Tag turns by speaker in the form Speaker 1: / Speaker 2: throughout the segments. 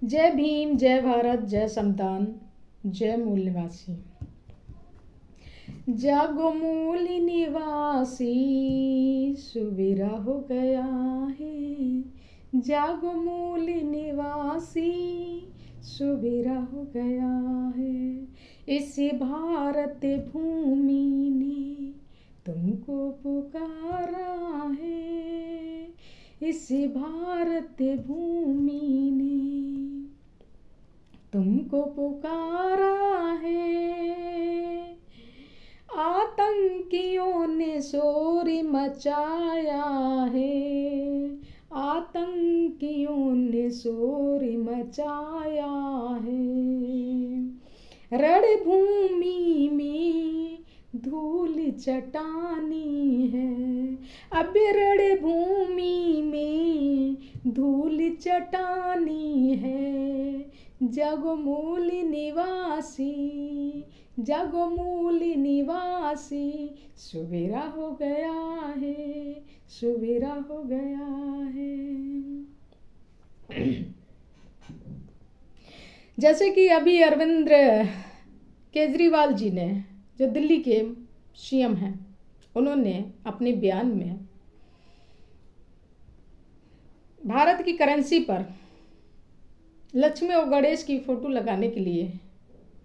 Speaker 1: जय भीम, जय भारत, जय संविधान, जय मूल निवासी। जागो मूल निवासी, सुबेरा हो गया है। जागो मूल निवासी, सुबेरा हो गया है। इस भारत भूमि ने तुमको पुकारा है। इस भारत भूमि ने तुमको पुकारा है। आतंकियों ने शोर मचाया है। आतंकियों ने शोर मचाया है। रणभूमि में धूल चटानी है। अब रणभूमि में धूल चटानी है। जागो मूल निवासी, जागो मूल निवासी, सुबेरा हो गया है। सुबेरा हो गया है। जैसे कि अभी अरविंद केजरीवाल जी ने, जो दिल्ली के सीएम हैं, उन्होंने अपने बयान में भारत की करेंसी पर लक्ष्मी और गणेश की फोटो लगाने के लिए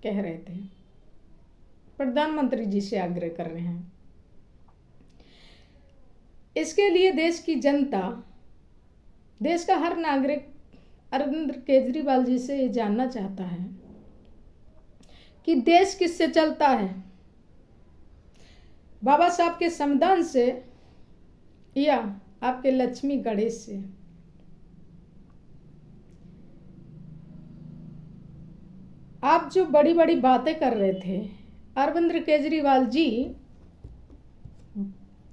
Speaker 1: कह रहे थे। प्रधानमंत्री जी से आग्रह कर रहे हैं। इसके लिए देश की जनता, देश का हर नागरिक अरविंद केजरीवाल जी से ये जानना चाहता है कि देश किससे चलता है, बाबा साहब के संविधान से या आपके लक्ष्मी गणेश से। आप जो बड़ी बड़ी बातें कर रहे थे, अरविंद केजरीवाल जी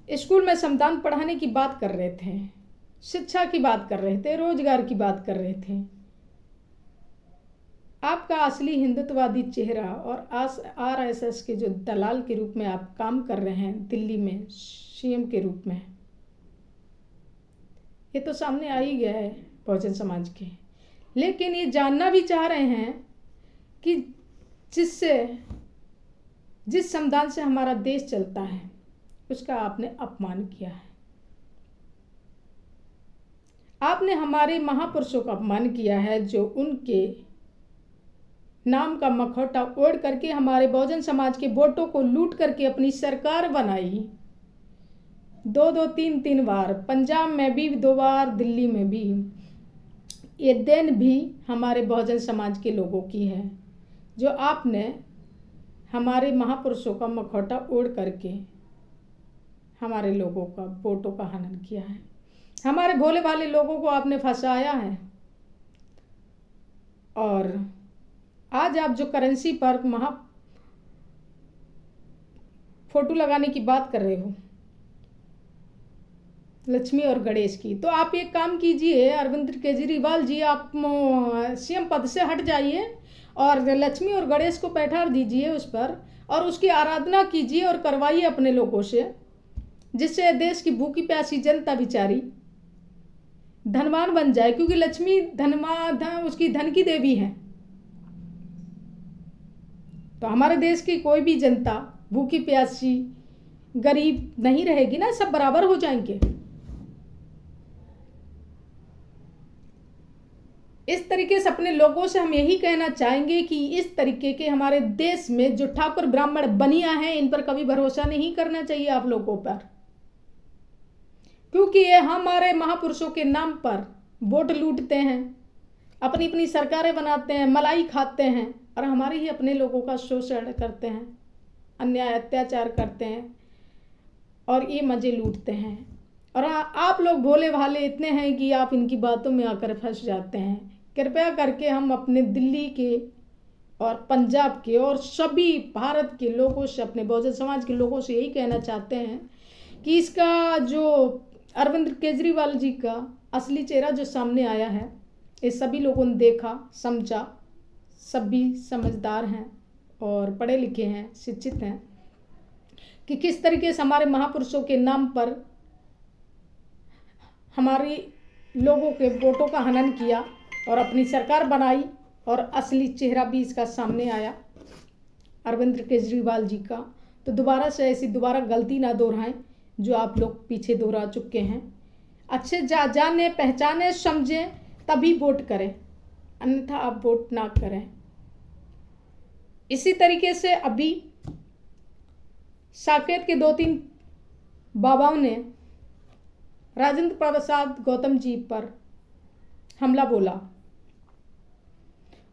Speaker 1: स्कूल में संविधान पढ़ाने की बात कर रहे थे, शिक्षा की बात कर रहे थे, रोजगार की बात कर रहे थे। आपका असली हिंदुत्ववादी चेहरा और आरएसएस के जो दलाल के रूप में आप काम कर रहे हैं दिल्ली में सीएम के रूप में, ये तो सामने आ ही गया है बहुजन समाज के। लेकिन ये जानना भी चाह रहे हैं कि जिस संविधान से हमारा देश चलता है उसका आपने अपमान किया है। आपने हमारे महापुरुषों का अपमान किया है, जो उनके नाम का मखौटा ओढ़ करके हमारे बहुजन समाज के वोटों को लूट करके अपनी सरकार बनाई। 2-3 बार, पंजाब में भी 2 बार, दिल्ली में भी। ये देन भी हमारे बहुजन समाज के लोगों की है, जो आपने हमारे महापुरुषों का मखौटा ओढ़ करके हमारे लोगों का वोटों का हनन किया है। हमारे भोले भाले लोगों को आपने फंसाया है। और आज आप जो करेंसी पर फोटो लगाने की बात कर रहे हो लक्ष्मी और गणेश की, तो आप एक काम कीजिए अरविंद केजरीवाल जी, आप सीएम पद से हट जाइए और लक्ष्मी और गणेश को बैठा दीजिए उस पर, और उसकी आराधना कीजिए और करवाइए अपने लोगों से, जिससे देश की भूखी प्यासी जनता बेचारी धनवान बन जाए। क्योंकि लक्ष्मी उसकी धन की देवी है। तो हमारे देश की कोई भी जनता भूखी प्यासी गरीब नहीं रहेगी ना, सब बराबर हो जाएंगे। इस तरीके से अपने लोगों से हम यही कहना चाहेंगे कि इस तरीके के हमारे देश में जो ठाकुर ब्राह्मण बनिया हैं, इन पर कभी भरोसा नहीं करना चाहिए आप लोगों पर, क्योंकि ये हमारे महापुरुषों के नाम पर वोट लूटते हैं, अपनी अपनी सरकारें बनाते हैं, मलाई खाते हैं और हमारे ही अपने लोगों का शोषण करते हैं, अन्याय अत्याचार करते हैं और ये मजे लूटते हैं। और आप लोग भोले भाले इतने हैं कि आप इनकी बातों में आकर फंस जाते हैं। कृपया करके हम अपने दिल्ली के और पंजाब के और सभी भारत के लोगों से, अपने बहुजन समाज के लोगों से यही कहना चाहते हैं कि इसका जो अरविंद केजरीवाल जी का असली चेहरा जो सामने आया है, ये सभी लोगों ने देखा, समझा, सभी समझदार हैं और पढ़े लिखे हैं, शिक्षित हैं, कि किस तरीके से हमारे महापुरुषों के नाम पर हमारे लोगों के वोटों का हनन किया और अपनी सरकार बनाई और असली चेहरा भी इसका सामने आया अरविंद केजरीवाल जी का। तो दोबारा से ऐसी दोबारा गलती ना दोहराएं जो आप लोग पीछे दोहरा चुके हैं। अच्छे जाने पहचाने समझें तभी वोट करें, अन्यथा आप वोट ना करें। इसी तरीके से अभी साकेत के 2-3 बाबाओं ने राजेंद्र प्रसाद गौतम जी पर हमला बोला,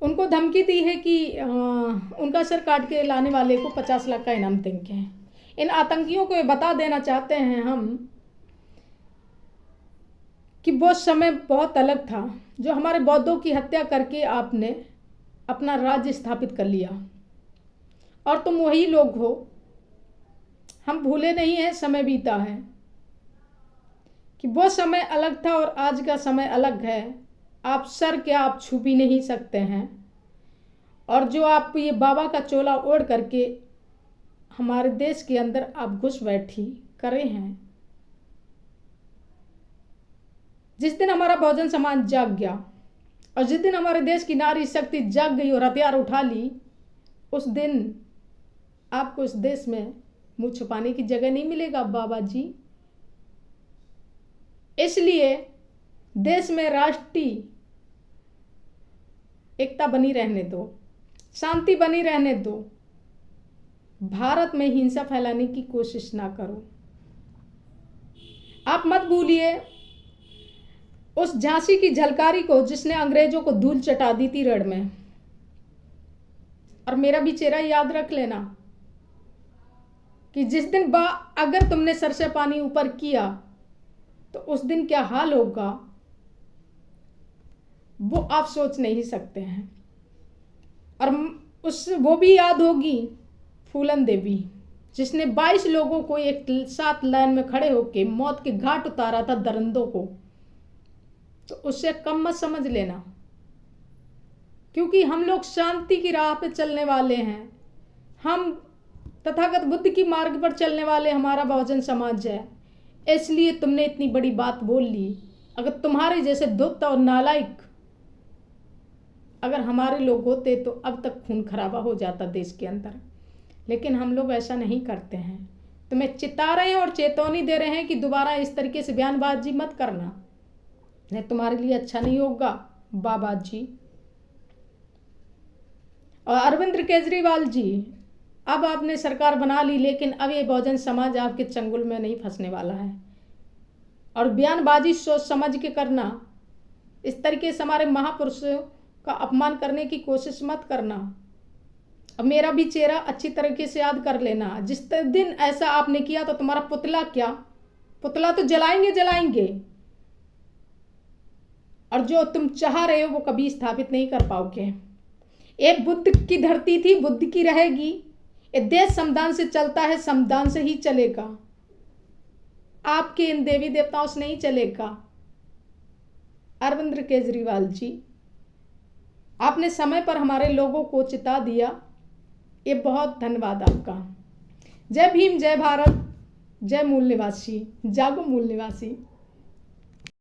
Speaker 1: उनको धमकी दी है कि उनका सर काट के लाने वाले को 50 लाख का इनाम देंगे। इन आतंकियों को बता देना चाहते हैं हम कि वो समय बहुत अलग था जो हमारे बौद्धों की हत्या करके आपने अपना राज्य स्थापित कर लिया और तुम वही लोग हो। हम भूले नहीं हैं, समय बीता है कि वो समय अलग था और आज का समय अलग है। आप सर क्या आप छू भी नहीं सकते हैं। और जो आप ये बाबा का चोला ओढ़ करके हमारे देश के अंदर आप घुस बैठी करे हैं। जिस दिन हमारा बहुजन समाज जाग गया और जिस दिन हमारे देश की नारी शक्ति जाग गई और हथियार उठा ली, उस दिन आपको इस देश में मुंह छुपाने की जगह नहीं मिलेगा बाबा जी। इसलिए देश में राष्ट्रीय एकता बनी रहने दो, शांति बनी रहने दो। भारत में हिंसा फैलाने की कोशिश ना करो। आप मत भूलिए उस झांसी की झलकारी को जिसने अंग्रेजों को धूल चटा दी थी रण में। और मेरा भी चेहरा याद रख लेना कि जिस दिन अगर तुमने सर से पानी ऊपर किया तो उस दिन क्या हाल होगा वो आप सोच नहीं सकते हैं। और वो भी याद होगी फूलन देवी जिसने 22 लोगों को एक साथ लाइन में खड़े होकर मौत के घाट उतारा था दरिंदों को। तो उससे कम मत समझ लेना, क्योंकि हम लोग शांति की राह पे चलने वाले हैं। हम तथागत बुद्ध की मार्ग पर चलने वाले हमारा बहुजन समाज है। इसलिए तुमने इतनी बड़ी बात बोल ली। अगर तुम्हारे जैसे धूर्त और नालायक अगर हमारे लोग होते तो अब तक खून खराबा हो जाता देश के अंदर। लेकिन हम लोग ऐसा नहीं करते हैं। तुम्हें चिता रहे हैं और चेतावनी दे रहे हैं कि दोबारा इस तरीके से बयानबाजी मत करना, नहीं तुम्हारे लिए अच्छा नहीं होगा बाबा जी। और अरविंद केजरीवाल जी, अब आपने सरकार बना ली, लेकिन अब ये बहुजन समाज आपके चंगुल में नहीं फंसने वाला है। और बयानबाजी सोच समझ के करना। इस तरीके से हमारे महापुरुषों का अपमान करने की कोशिश मत करना। अब मेरा भी चेहरा अच्छी तरीके से याद कर लेना। जिस दिन ऐसा आपने किया तो तुम्हारा पुतला क्या, पुतला तो जलाएंगे और जो तुम चाह रहे हो वो कभी स्थापित नहीं कर पाओगे। ये बुद्ध की धरती थी, बुद्ध की रहेगी। ये देश संविधान से चलता है, संविधान से ही चलेगा। आपके इन देवी देवताओं से नहीं चलेगा। अरविंद केजरीवाल जी, आपने समय पर हमारे लोगों को चिता दिया, ये बहुत धन्यवाद आपका। जय भीम, जय भारत, जय मूल निवासी, जागो मूल निवासी।